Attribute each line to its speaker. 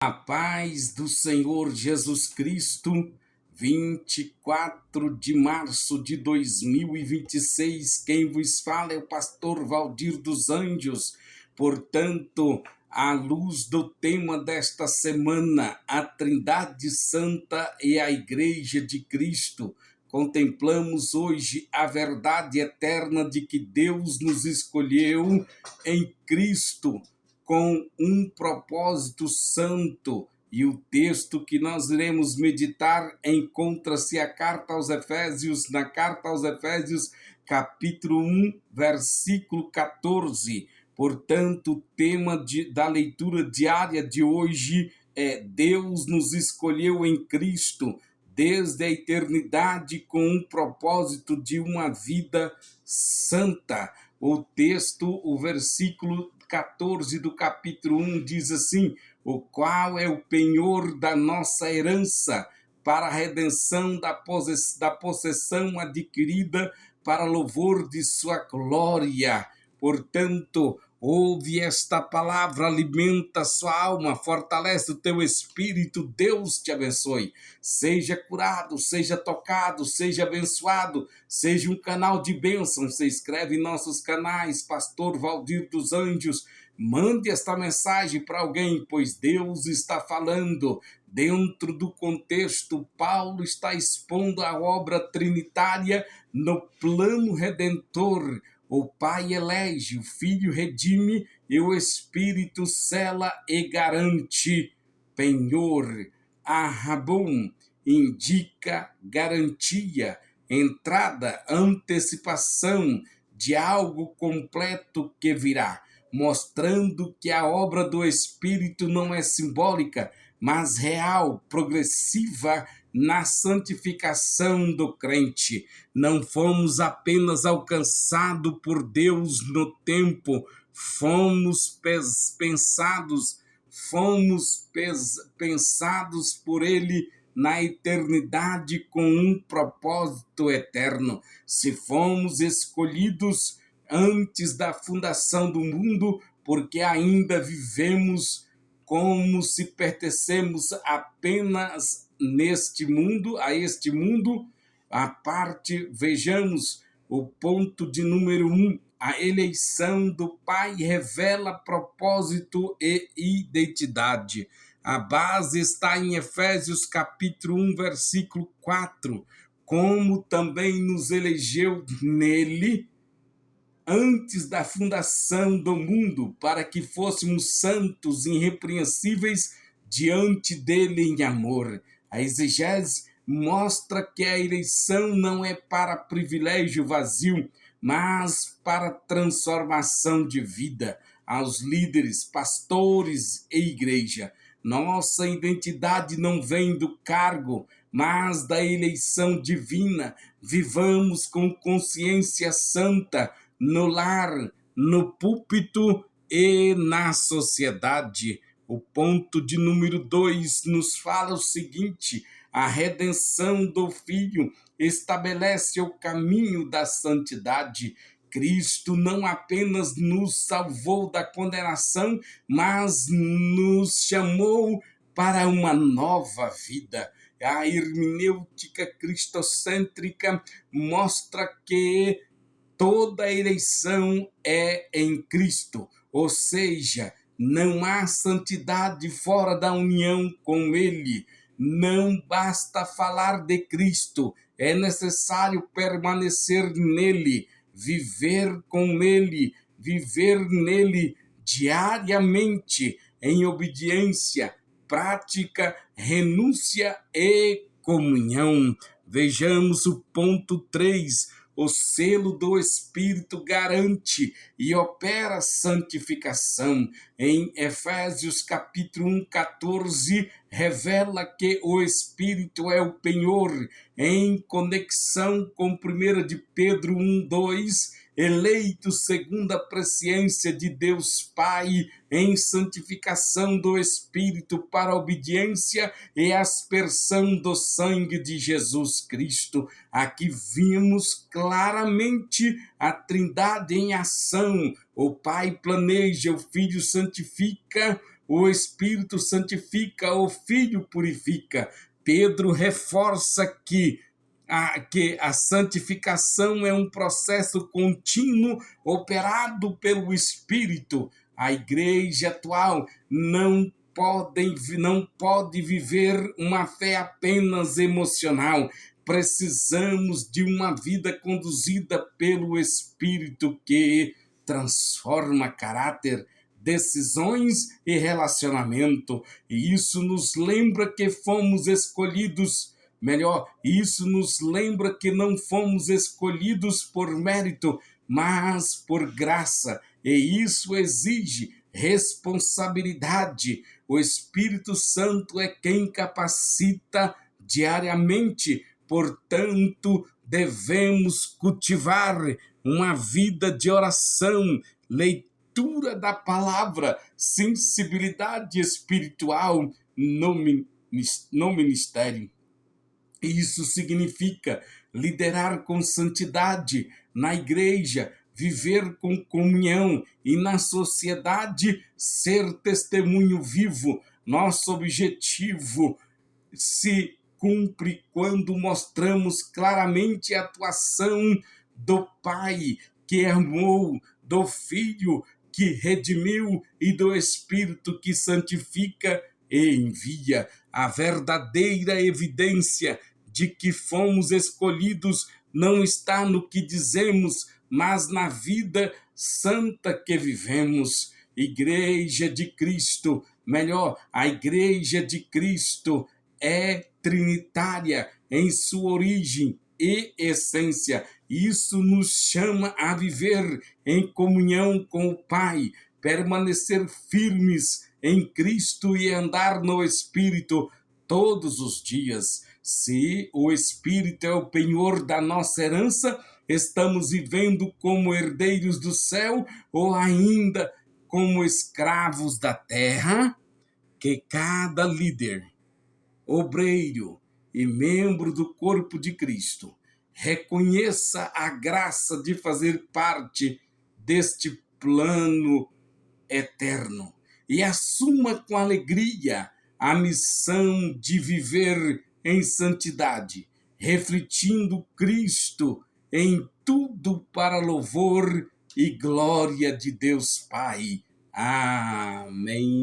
Speaker 1: A paz do Senhor Jesus Cristo, 24 de março de 2026, quem vos fala é o pastor Valdir dos Anjos. Portanto, à luz do tema desta semana, a Trindade Santa e a Igreja de Cristo, contemplamos hoje a verdade eterna de que Deus nos escolheu em Cristo com um propósito santo. E o texto que nós iremos meditar encontra-se na carta aos Efésios, capítulo 1, versículo 14. Portanto, o tema da leitura diária de hoje é: Deus nos escolheu em Cristo desde a eternidade com um propósito de uma vida santa. O texto, o versículo 14 do capítulo 1 diz assim: o qual é o penhor da nossa herança para a redenção da possessão adquirida para louvor de sua glória. Portanto, ouve esta palavra, alimenta sua alma, fortalece o teu espírito. Deus te abençoe. Seja curado, seja tocado, seja abençoado, seja um canal de bênção. Se inscreve em nossos canais, Pastor Valdir dos Anjos. Mande esta mensagem para alguém, pois Deus está falando. Dentro do contexto, Paulo está expondo a obra trinitária no plano redentor. O Pai elege, o Filho redime e o Espírito sela e garante. Penhor, arrabum, indica garantia, entrada, antecipação de algo completo que virá, mostrando que a obra do Espírito não é simbólica, mas real, progressiva na santificação do crente. Não fomos apenas alcançados por Deus no tempo, fomos pensados por Ele na eternidade com um propósito eterno. Se fomos escolhidos antes da fundação do mundo, porque ainda vivemos como se pertencemos apenas a este mundo, a parte, vejamos o ponto de número 1, a eleição do Pai revela propósito e identidade. A base está em Efésios capítulo 1, versículo 4, como também nos elegeu nele antes da fundação do mundo, para que fôssemos santos e irrepreensíveis diante dele em amor. A exegese mostra que a eleição não é para privilégio vazio, mas para transformação de vida. Aos líderes, pastores e igreja, nossa identidade não vem do cargo, mas da eleição divina. Vivamos com consciência santa, no lar, no púlpito e na sociedade. O ponto de número 2 nos fala o seguinte: a redenção do Filho estabelece o caminho da santidade. Cristo não apenas nos salvou da condenação, mas nos chamou para uma nova vida. A hermenêutica cristocêntrica mostra que toda eleição é em Cristo, ou seja, não há santidade fora da união com Ele. Não basta falar de Cristo, é necessário permanecer nele, viver com Ele, viver nele diariamente, em obediência, prática, renúncia e comunhão. Vejamos o ponto 3. O selo do Espírito garante e opera santificação. Em Efésios capítulo 1, 14, revela que o Espírito é o penhor, em conexão com 1 de Pedro 1, 2, eleito segundo a presciência de Deus Pai, em santificação do Espírito para a obediência e aspersão do sangue de Jesus Cristo. Aqui vimos claramente a Trindade em ação. O Pai planeja, o Filho santifica, o Espírito santifica, o Filho purifica. Pedro reforça que a santificação é um processo contínuo operado pelo Espírito. A igreja atual não pode viver uma fé apenas emocional. Precisamos de uma vida conduzida pelo Espírito que transforma caráter, decisões e relacionamento. E isso nos lembra que fomos escolhidos. Melhor, isso nos lembra que não fomos escolhidos por mérito, mas por graça. E isso exige responsabilidade. O Espírito Santo é quem capacita diariamente. Portanto, devemos cultivar uma vida de oração, leitura da palavra, sensibilidade espiritual no ministério. Isso significa liderar com santidade na igreja, viver com comunhão e na sociedade ser testemunho vivo. Nosso objetivo se cumpre quando mostramos claramente a atuação do Pai que amou, do Filho que redimiu e do Espírito que santifica e envia. A verdadeira evidência de que fomos escolhidos não está no que dizemos, mas na vida santa que vivemos. Igreja de Cristo, melhor, a Igreja de Cristo é trinitária em sua origem e essência. Isso nos chama a viver em comunhão com o Pai, permanecer firmes em Cristo e andar no Espírito todos os dias. Se o Espírito é o penhor da nossa herança, estamos vivendo como herdeiros do céu ou ainda como escravos da terra? Que cada líder, obreiro e membro do corpo de Cristo reconheça a graça de fazer parte deste plano eterno e assuma com alegria a missão de viver em santidade, refletindo Cristo em tudo para louvor e glória de Deus Pai. Amém.